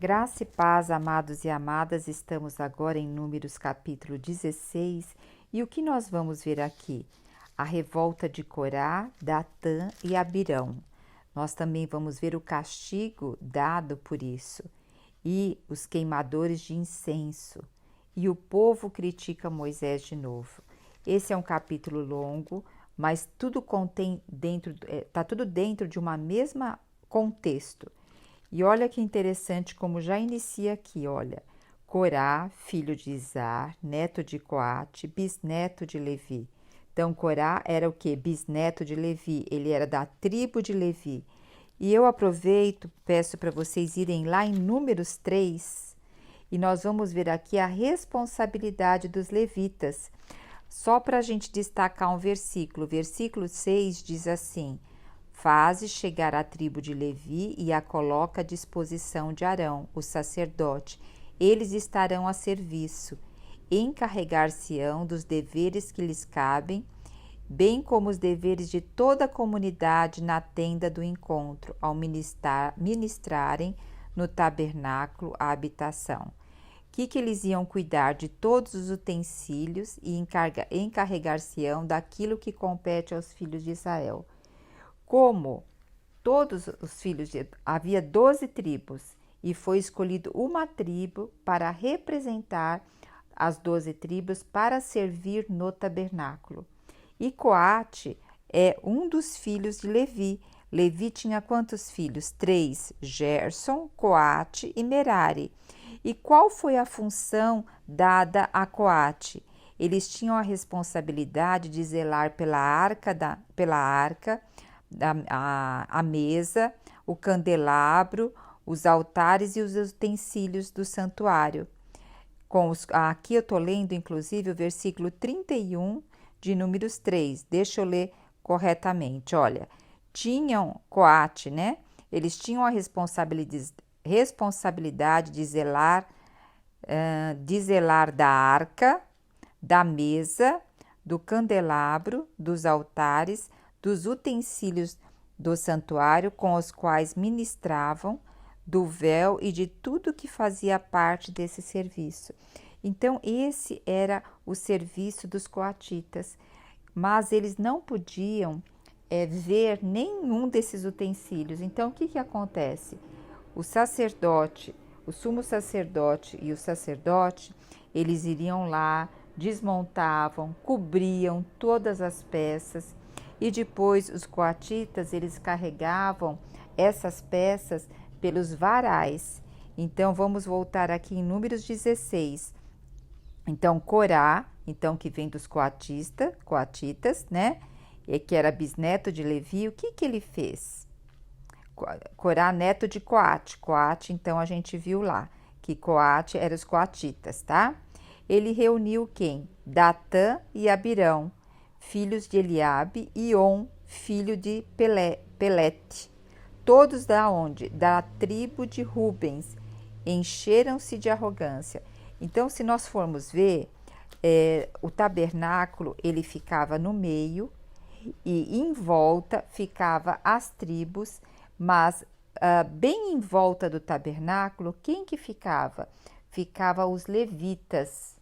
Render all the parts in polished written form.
Graça e paz, amados e amadas, estamos agora em Números capítulo 16 e o que nós vamos ver aqui? A revolta de Corá, Datã e Abirão. Nós também vamos ver o castigo dado por isso e os queimadores de incenso. E o povo critica Moisés de novo. Esse é um capítulo longo, mas tudo contém está tudo dentro de uma mesma contexto. E olha que interessante como já inicia aqui, olha. Corá, filho de Izar, neto de Coate, bisneto de Levi. Então, Corá era o quê? Bisneto de Levi, ele era da tribo de Levi. E eu aproveito, peço para vocês irem lá em Números 3, e nós vamos ver aqui a responsabilidade dos levitas. Só para a gente destacar um versículo, versículo 6 diz assim: faze chegar a tribo de Levi e a coloca à disposição de Arão, o sacerdote. Eles estarão a serviço. Encarregar-se-ão dos deveres que lhes cabem, bem como os deveres de toda a comunidade na tenda do encontro, ao ministrarem no tabernáculo a habitação. Que eles iam cuidar de todos os utensílios e encarregar-se-ão daquilo que compete aos filhos de Israel. Como todos os filhos havia 12 tribos e foi escolhido uma tribo para representar as 12 tribos para servir no tabernáculo. E Coate é um dos filhos de Levi. Levi tinha quantos filhos? 3, Gerson, Coate e Merari. E qual foi a função dada a Coate? Eles tinham a responsabilidade de zelar pela arca, a mesa, o candelabro, os altares e os utensílios do santuário. Aqui eu estou lendo, inclusive, o versículo 31 de Números 3. Deixa eu ler corretamente. Olha, Coate, né? Eles tinham a responsabilidade de zelar da arca, da mesa, do candelabro, dos altares, dos utensílios do santuário com os quais ministravam, do véu e de tudo que fazia parte desse serviço. Então, esse era o serviço dos coatitas, mas eles não podiam ver nenhum desses utensílios. Então, o que acontece? O sacerdote, o sumo sacerdote e o sacerdote, eles iriam lá, desmontavam, cobriam todas as peças e depois os coatitas, eles carregavam essas peças pelos varais. Então, vamos voltar aqui em Números 16. Então, Corá, então que vem dos coatitas, né? E que era bisneto de Levi, o que ele fez? Corá, neto de Coate. Coate, então, a gente viu lá, que Coate era os coatitas, tá? Ele reuniu quem? Datã e Abirão, filhos de Eliabe, e On, filho de Pelete. Todos da onde? Da tribo de Rubens. Encheram-se de arrogância. Então, se nós formos ver, o tabernáculo, ele ficava no meio e em volta ficava as tribos, mas bem em volta do tabernáculo, quem que ficava? Ficava os levitas.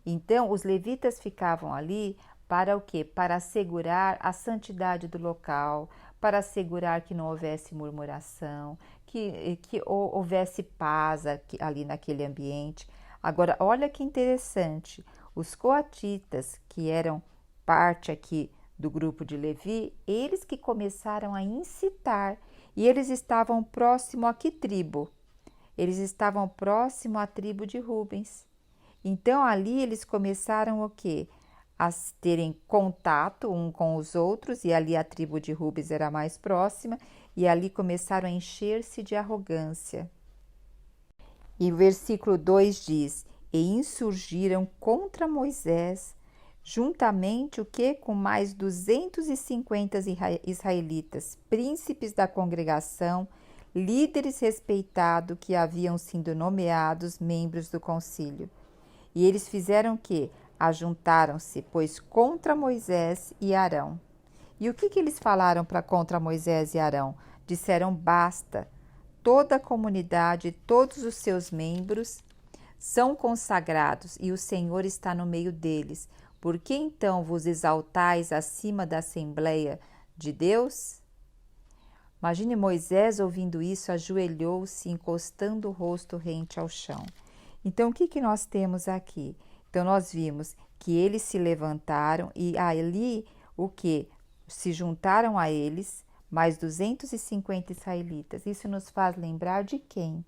Então, os levitas ficavam ali para o quê? Para assegurar a santidade do local, para assegurar que não houvesse murmuração, que houvesse paz ali naquele ambiente. Agora, olha que interessante, os coatitas, que eram parte aqui do grupo de Levi, eles que começaram a incitar, e eles estavam próximo a que tribo? Eles estavam próximo à tribo de Rubens. Então, ali eles começaram o quê? A terem contato um com os outros, e ali a tribo de Rubens era mais próxima, e ali começaram a encher-se de arrogância. E o versículo 2 diz: e insurgiram contra Moisés, juntamente o que? Com mais 250 israelitas, príncipes da congregação, líderes respeitados que haviam sido nomeados membros do concílio. E eles fizeram o quê? Ajuntaram-se, pois, contra Moisés e Arão. E o que eles falaram para contra Moisés e Arão? Disseram: basta, toda a comunidade, todos os seus membros são consagrados e o Senhor está no meio deles. Por que então vos exaltais acima da Assembleia de Deus? Imagine Moisés ouvindo isso, ajoelhou-se, encostando o rosto rente ao chão. Então, o que nós temos aqui? Então, nós vimos que eles se levantaram e ali o que? Se juntaram a eles mais 250 israelitas. Isso nos faz lembrar de quem?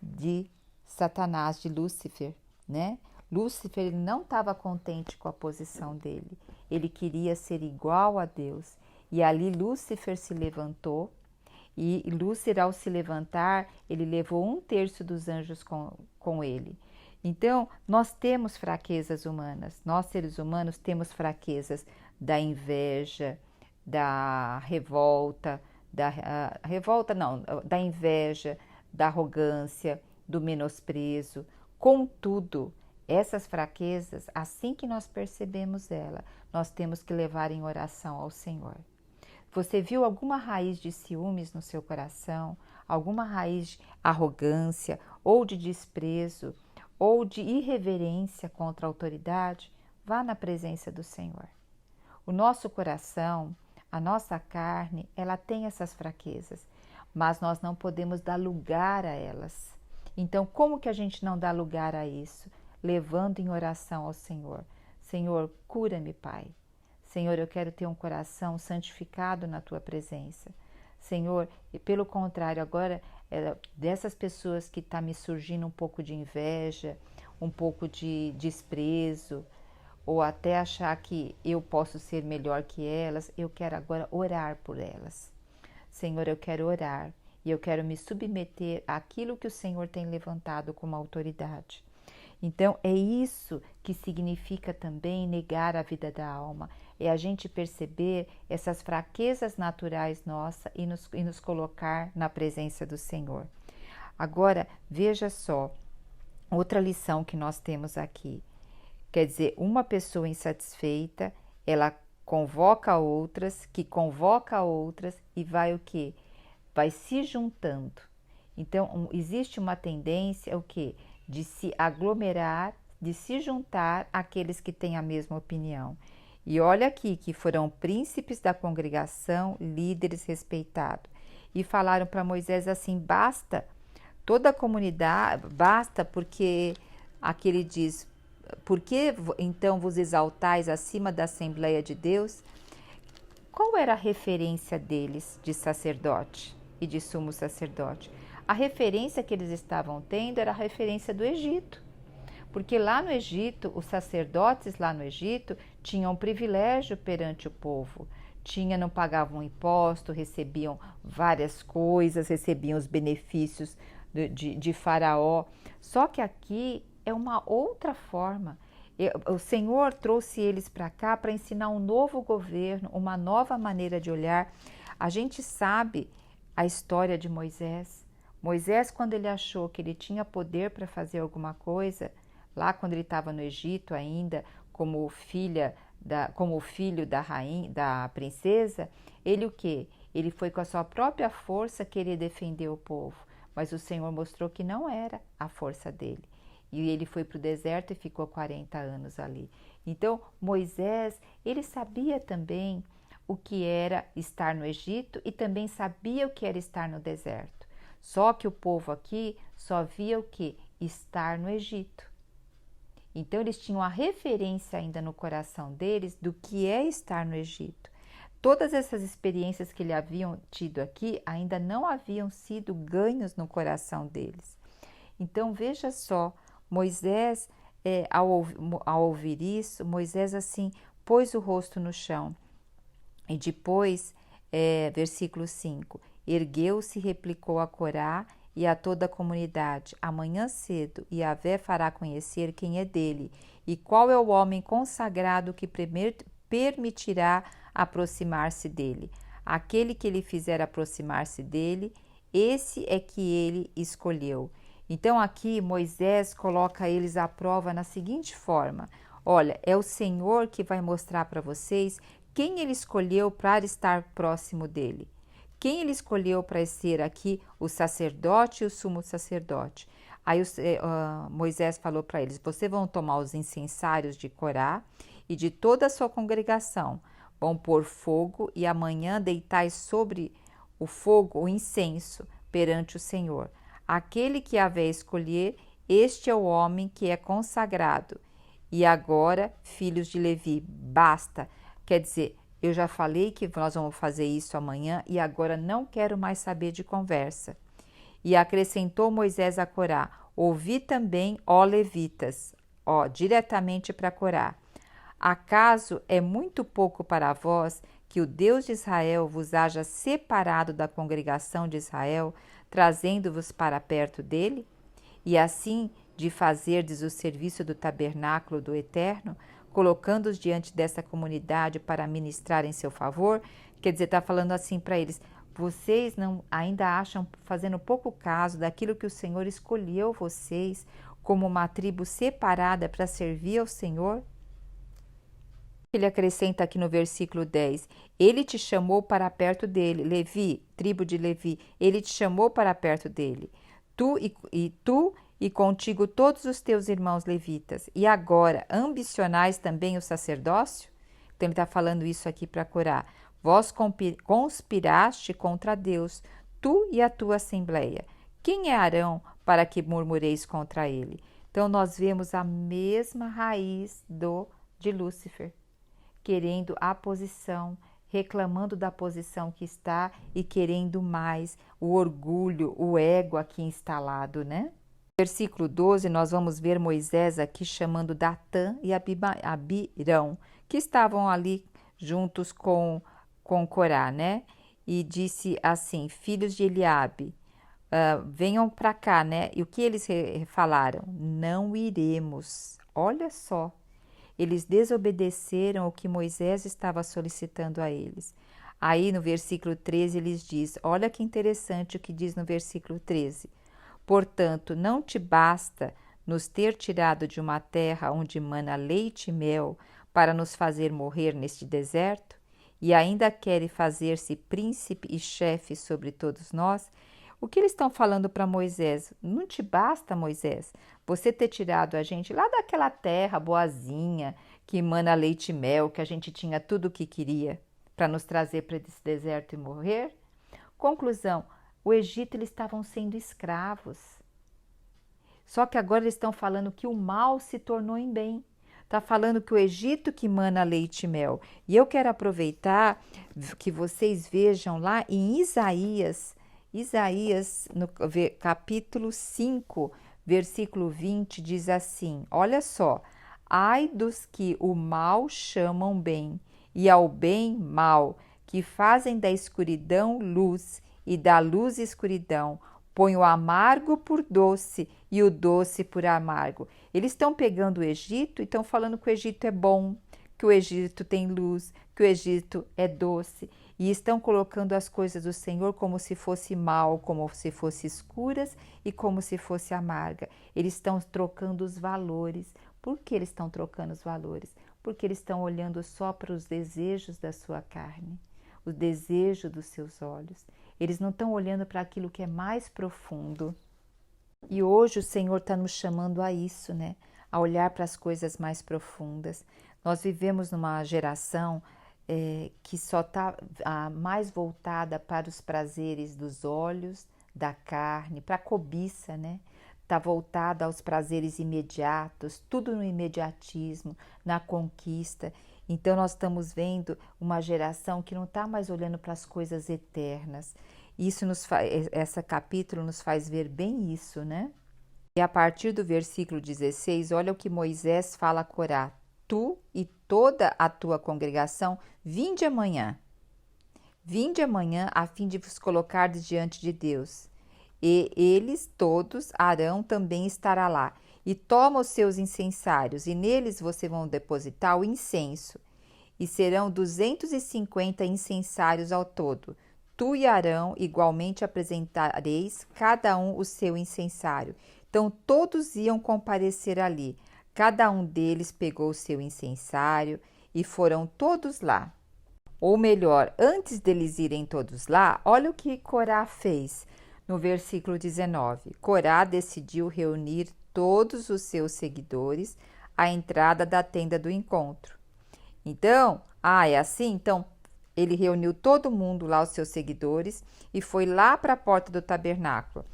De Satanás, de Lúcifer, né? Lúcifer, ele não estava contente com a posição dele. Ele queria ser igual a Deus. E ali Lúcifer se levantou. E Lúcifer, ao se levantar, ele levou 1/3 dos anjos com ele. Então, nós temos fraquezas humanas. Nós, seres humanos, temos fraquezas da inveja, da revolta, da inveja, da arrogância, do menosprezo. Contudo, essas fraquezas, assim que nós percebemos ela, nós temos que levar em oração ao Senhor. Você viu alguma raiz de ciúmes no seu coração? Alguma raiz de arrogância ou de desprezo ou de irreverência contra a autoridade? Vá na presença do Senhor. O nosso coração, a nossa carne, ela tem essas fraquezas, mas nós não podemos dar lugar a elas. Então, como que a gente não dá lugar a isso? Levando em oração ao Senhor. Senhor, cura-me, Pai. Senhor, eu quero ter um coração santificado na Tua presença. Senhor, e pelo contrário, agora, dessas pessoas que está me surgindo um pouco de inveja, um pouco de desprezo, ou até achar que eu posso ser melhor que elas, eu quero agora orar por elas. Senhor, eu quero orar e eu quero me submeter àquilo que o Senhor tem levantado como autoridade. Então, é isso que significa também negar a vida da alma, é a gente perceber essas fraquezas naturais nossas e nos colocar na presença do Senhor. Agora, veja só, outra lição que nós temos aqui. Quer dizer, uma pessoa insatisfeita, ela convoca outras, que convoca outras e vai o quê? Vai se juntando. Então, existe uma tendência, o quê? De se aglomerar, de se juntar àqueles que têm a mesma opinião. E olha aqui que foram príncipes da congregação, líderes respeitados. E falaram para Moisés assim, basta, toda a comunidade, basta, porque aqui ele diz, por que então vos exaltais acima da Assembleia de Deus? Qual era a referência deles de sacerdote e de sumo sacerdote? A referência que eles estavam tendo era a referência do Egito. Porque lá no Egito, os sacerdotes lá no Egito tinham privilégio perante o povo. Não pagavam imposto, recebiam várias coisas, recebiam os benefícios de Faraó. Só que aqui é uma outra forma. O Senhor trouxe eles para cá para ensinar um novo governo, uma nova maneira de olhar. A gente sabe a história de Moisés. Moisés, quando ele achou que ele tinha poder para fazer alguma coisa, lá quando ele estava no Egito ainda, como filho da rainha, da princesa, ele o quê? Ele foi com a sua própria força querer defender o povo, mas o Senhor mostrou que não era a força dele. E ele foi para o deserto e ficou 40 anos ali. Então, Moisés, ele sabia também o que era estar no Egito e também sabia o que era estar no deserto. Só que o povo aqui só via o que? Estar no Egito. Então, eles tinham a referência ainda no coração deles do que é estar no Egito. Todas essas experiências que eles haviam tido aqui ainda não haviam sido ganhos no coração deles. Então, veja só, Moisés, ao ouvir isso, Moisés assim pôs o rosto no chão. E depois, versículo 5, ergueu-se e replicou a Corá e a toda a comunidade, amanhã cedo, Yahvé fará conhecer quem é dele e qual é o homem consagrado que permitirá aproximar-se dele. Aquele que ele fizer aproximar-se dele, esse é que ele escolheu. Então aqui Moisés coloca eles à prova na seguinte forma, olha, é o Senhor que vai mostrar para vocês quem ele escolheu para estar próximo dele. Quem ele escolheu para ser aqui o sacerdote e o sumo sacerdote? Aí Moisés falou para eles: vocês vão tomar os incensários de Corá e de toda a sua congregação, vão pôr fogo e amanhã deitai sobre o fogo o incenso perante o Senhor. Aquele que Yahvé escolher, este é o homem que é consagrado. E agora, filhos de Levi, basta. Quer dizer, eu já falei que nós vamos fazer isso amanhã e agora não quero mais saber de conversa. E acrescentou Moisés a Corá: ouvi também, ó levitas, diretamente para Corá. Acaso é muito pouco para vós que o Deus de Israel vos haja separado da congregação de Israel, trazendo-vos para perto dele? E assim de fazerdes o serviço do tabernáculo do Eterno, colocando-os diante dessa comunidade para ministrar em seu favor? Quer dizer, está falando assim para eles: vocês não ainda acham, fazendo pouco caso daquilo que o Senhor escolheu vocês como uma tribo separada para servir ao Senhor? Ele acrescenta aqui no versículo 10, ele te chamou para perto dele, Levi, tribo de Levi, ele te chamou para perto dele, tu e contigo todos os teus irmãos levitas, e agora ambicionais também o sacerdócio? Então ele está falando isso aqui para Corá. Vós conspiraste contra Deus, tu e a tua assembleia. Quem é Arão para que murmureis contra ele? Então nós vemos a mesma raiz de Lúcifer, querendo a posição, reclamando da posição que está e querendo mais, o orgulho, o ego aqui instalado, né? Versículo 12, nós vamos ver Moisés aqui chamando Datã e Abirão, que estavam ali juntos com Corá, né? E disse assim: filhos de Eliabe, venham para cá, né? E o que eles falaram? Não iremos. Olha só, eles desobedeceram o que Moisés estava solicitando a eles. Aí no versículo 13 eles diz, olha que interessante o que diz no versículo 13. Portanto, não te basta nos ter tirado de uma terra onde mana leite e mel para nos fazer morrer neste deserto? E ainda quer fazer-se príncipe e chefe sobre todos nós? O que eles estão falando para Moisés? Não te basta, Moisés, você ter tirado a gente lá daquela terra boazinha, que emana leite e mel, que a gente tinha tudo o que queria, para nos trazer para esse deserto e morrer? Conclusão, o Egito eles estavam sendo escravos. Só que agora eles estão falando que o mal se tornou em bem. Está falando que o Egito que emana leite e mel. E eu quero aproveitar que vocês vejam lá em Isaías, no capítulo 5, versículo 20, diz assim, olha só, ai dos que o mal chamam bem, e ao bem mal, que fazem da escuridão luz, e da luz escuridão, põe o amargo por doce, e o doce por amargo. Eles estão pegando o Egito e estão falando que o Egito é bom, que o Egito tem luz, que o Egito é doce, e estão colocando as coisas do Senhor como se fosse mal, como se fosse escuras e como se fosse amarga. Eles estão trocando os valores. Por que eles estão trocando os valores? Porque eles estão olhando só para os desejos da sua carne, o desejo dos seus olhos. Eles não estão olhando para aquilo que é mais profundo. E hoje o Senhor está nos chamando a isso, né? A olhar para as coisas mais profundas. Nós vivemos numa geração que só está mais voltada para os prazeres dos olhos, da carne, para a cobiça, né? Está voltada aos prazeres imediatos, tudo no imediatismo, na conquista. Então nós estamos vendo uma geração que não está mais olhando para as coisas eternas. Isso esse capítulo nos faz ver bem isso, né? E a partir do versículo 16, olha o que Moisés fala a Corá. Tu e toda a tua congregação, vinde amanhã a fim de vos colocardes diante de Deus. E eles todos, Arão também estará lá. E toma os seus incensários, e neles vocês vão depositar o incenso. E serão 250 incensários ao todo. Tu e Arão igualmente apresentareis cada um o seu incensário. Então todos iam comparecer ali. Cada um deles pegou o seu incensário e foram todos lá. ou melhor, antes deles irem todos lá, olha o que Corá fez no versículo 19. Corá decidiu reunir todos os seus seguidores à entrada da tenda do encontro. Então, é assim? Então, ele reuniu todo mundo lá, os seus seguidores, e foi lá para a porta do tabernáculo.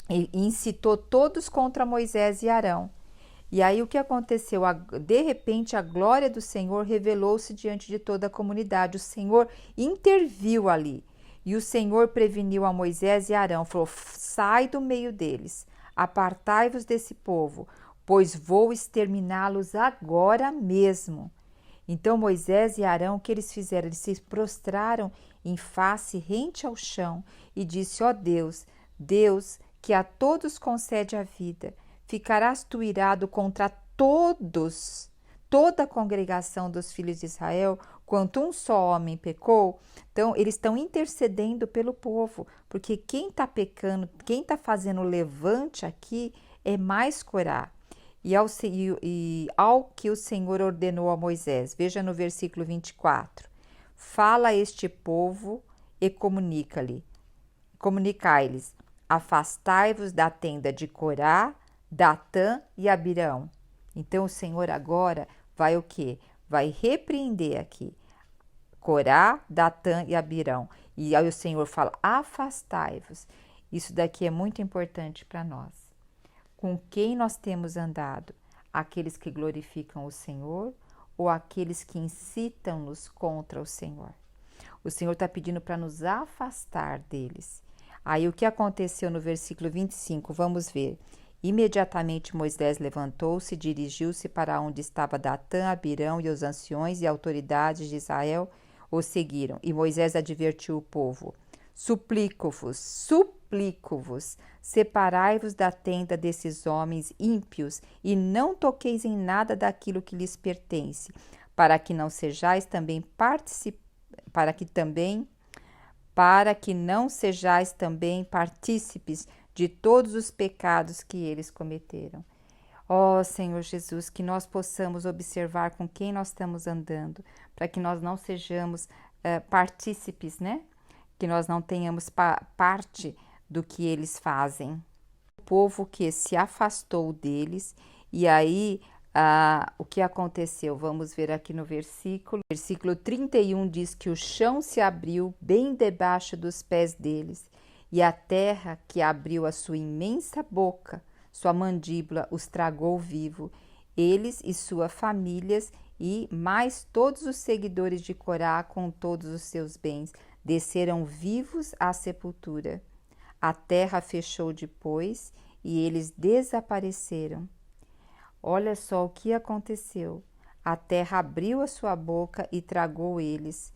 E incitou todos contra Moisés e Arão. E aí o que aconteceu? De repente a glória do Senhor revelou-se diante de toda a comunidade. O Senhor interviu ali. E o Senhor preveniu a Moisés e Arão, falou: sai do meio deles, apartai-vos desse povo, pois vou exterminá-los agora mesmo. Então Moisés e Arão, o que eles fizeram? Eles se prostraram em face rente ao chão e disse: ó Deus, Deus que a todos concede a vida, ficarás tu irado contra todos, toda a congregação dos filhos de Israel, quanto um só homem pecou? Então, eles estão intercedendo pelo povo, porque quem está pecando, quem está fazendo levante aqui é mais Corá. E ao que o Senhor ordenou a Moisés, veja no versículo 24, fala a este povo e comunicai-lhes, afastai-vos da tenda de Corá, Datã e Abirão. Então o Senhor agora vai o quê? Vai repreender aqui Corá, Datã e Abirão. E aí o Senhor fala, afastai-vos. Isso daqui é muito importante para nós. Com quem nós temos andado? Aqueles que glorificam o Senhor ou aqueles que incitam-nos contra o Senhor? O Senhor está pedindo para nos afastar deles. Aí o que aconteceu no versículo 25? Vamos ver. Imediatamente Moisés levantou-se e dirigiu-se para onde estava Datã, Abirão e os anciões e autoridades de Israel o seguiram. E Moisés advertiu o povo: suplico-vos, separai-vos da tenda desses homens ímpios e não toqueis em nada daquilo que lhes pertence, para que não sejais também partícipes de todos os pecados que eles cometeram. Ó Senhor Jesus, que nós possamos observar com quem nós estamos andando, para que nós não sejamos partícipes, né? Que nós não tenhamos parte do que eles fazem. O povo que se afastou deles, e aí o que aconteceu? Vamos ver aqui no versículo 31 diz que o chão se abriu bem debaixo dos pés deles, e a terra que abriu a sua imensa boca, sua mandíbula, os tragou vivo, eles e suas famílias, e mais todos os seguidores de Corá com todos os seus bens, desceram vivos à sepultura. A terra fechou depois e eles desapareceram. Olha só o que aconteceu. A terra abriu a sua boca e tragou eles.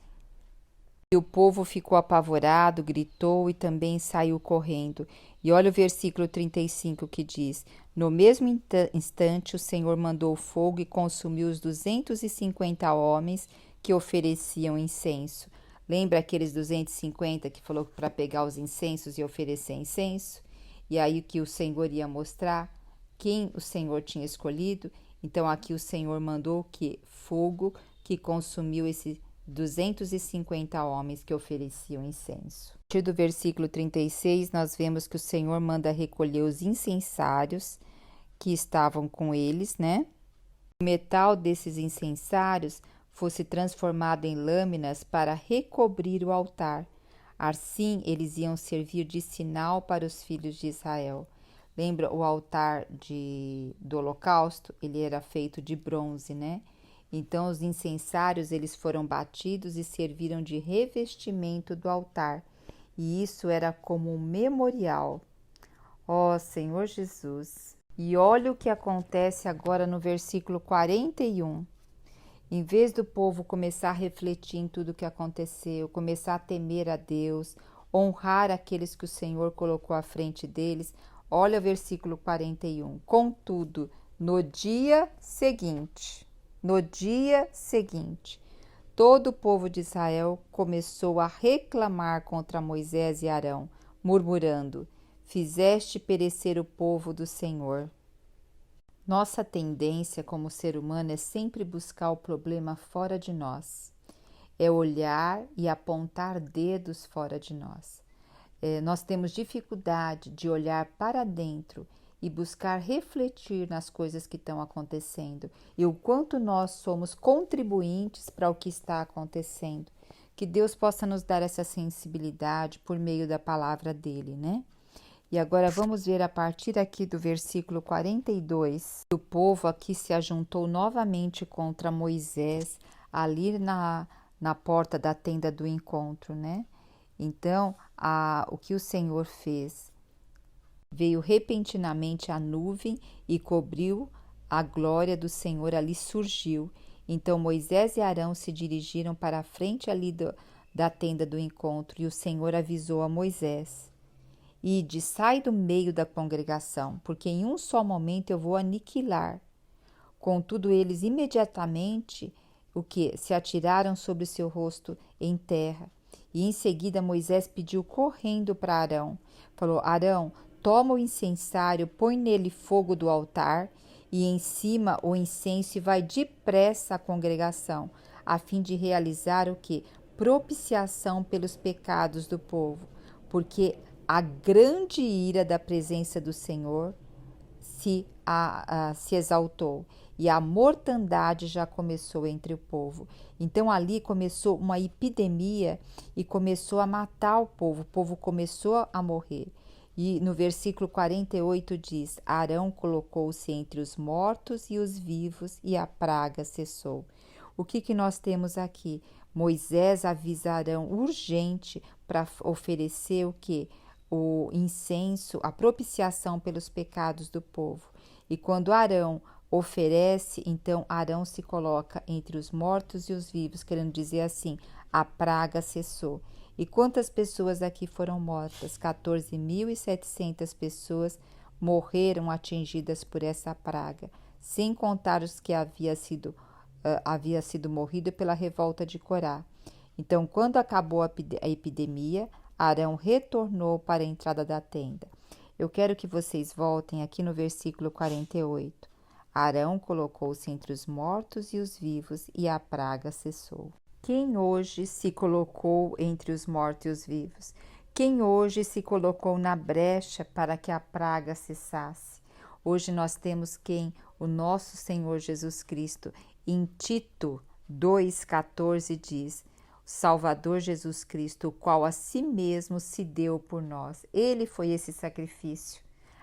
E o povo ficou apavorado, gritou e também saiu correndo. E olha o versículo 35 que diz: no mesmo instante o Senhor mandou fogo e consumiu os 250 homens que ofereciam incenso. Lembra aqueles 250 que falou para pegar os incensos e oferecer incenso? E aí que o Senhor ia mostrar quem o Senhor tinha escolhido. Então aqui o Senhor mandou que fogo que consumiu esses 250 homens que ofereciam incenso. A partir do versículo 36, nós vemos que o Senhor manda recolher os incensários que estavam com eles, né? O metal desses incensários fosse transformado em lâminas para recobrir o altar. Assim, eles iam servir de sinal para os filhos de Israel. Lembra o altar do holocausto? Ele era feito de bronze, né? Então, os incensários, eles foram batidos e serviram de revestimento do altar. E isso era como um memorial. Ó Senhor Jesus! E olha o que acontece agora no versículo 41. Em vez do povo começar a refletir em tudo o que aconteceu, começar a temer a Deus, honrar aqueles que o Senhor colocou à frente deles, olha o versículo 41. Contudo, no dia seguinte, todo o povo de Israel começou a reclamar contra Moisés e Arão, murmurando: fizeste perecer o povo do Senhor. Nossa tendência como ser humano é sempre buscar o problema fora de nós. é olhar e apontar dedos fora de nós. Nós temos dificuldade de olhar para dentro e buscar refletir nas coisas que estão acontecendo e o quanto nós somos contribuintes para o que está acontecendo. Que Deus possa nos dar essa sensibilidade por meio da palavra dele, né? E agora vamos ver a partir aqui do versículo 42. O povo aqui se ajuntou novamente contra Moisés ali na porta da tenda do encontro, né? Então, o que o Senhor fez? Veio repentinamente a nuvem e cobriu, a glória do Senhor ali surgiu. Então Moisés e Arão se dirigiram para a frente ali da tenda do encontro, e o Senhor avisou a Moisés: Ide, sai do meio da congregação, porque em um só momento eu vou aniquilar. Contudo, eles imediatamente se atiraram sobre o seu rosto em terra. E em seguida Moisés pediu correndo para Arão. Falou: Arão, toma o incensário, põe nele fogo do altar e em cima o incenso e vai depressa à congregação, a fim de realizar o quê? Propiciação pelos pecados do povo, porque a grande ira da presença do Senhor se exaltou e a mortandade já começou entre o povo. Então ali começou uma epidemia e começou a matar o povo começou a morrer. E no versículo 48 diz: Arão colocou-se entre os mortos e os vivos e a praga cessou. O que nós temos aqui? Moisés avisa Arão urgente para oferecer o quê? O incenso, a propiciação pelos pecados do povo. E quando Arão oferece, então Arão se coloca entre os mortos e os vivos, querendo dizer assim, a praga cessou. E quantas pessoas aqui foram mortas? 14.700 pessoas morreram atingidas por essa praga, sem contar os que havia sido morrido pela revolta de Corá. Então, quando acabou a epidemia, Arão retornou para a entrada da tenda. Eu quero que vocês voltem aqui no versículo 48. Arão colocou-se entre os mortos e os vivos e a praga cessou. Quem hoje se colocou entre os mortos e os vivos? Quem hoje se colocou na brecha para que a praga cessasse? Hoje nós temos quem? O nosso Senhor Jesus Cristo. Em Tito 2,14 diz: Salvador Jesus Cristo, o qual a si mesmo se deu por nós. Ele foi esse sacrifício.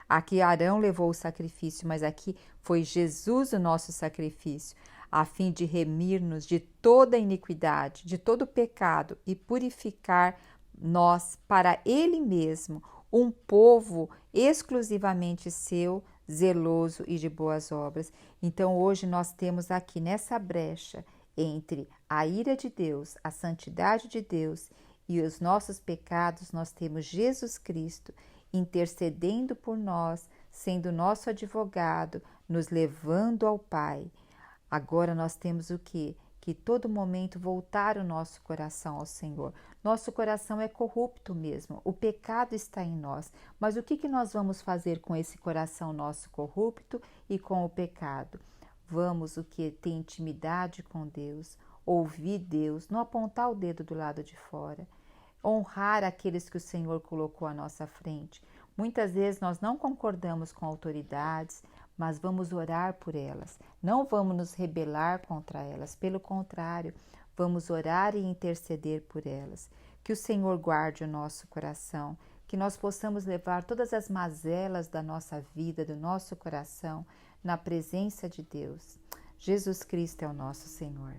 Aqui Arão levou o sacrifício, mas aqui foi Jesus o nosso sacrifício, a fim de remir-nos de toda iniquidade, de todo pecado e purificar nós para Ele mesmo, um povo exclusivamente seu, zeloso e de boas obras. Então hoje nós temos aqui nessa brecha entre a ira de Deus, a santidade de Deus e os nossos pecados, nós temos Jesus Cristo intercedendo por nós, sendo nosso advogado, nos levando ao Pai. Agora nós temos o quê? Que todo momento voltar o nosso coração ao Senhor. Nosso coração é corrupto mesmo, o pecado está em nós. Mas o que nós vamos fazer com esse coração nosso corrupto e com o pecado? Vamos o que? Ter intimidade com Deus, ouvir Deus, não apontar o dedo do lado de fora, honrar aqueles que o Senhor colocou à nossa frente. Muitas vezes nós não concordamos com autoridades, mas vamos orar por elas. Não vamos nos rebelar contra elas, pelo contrário, vamos orar e interceder por elas. Que o Senhor guarde o nosso coração, que nós possamos levar todas as mazelas da nossa vida, do nosso coração, na presença de Deus. Jesus Cristo é o nosso Senhor.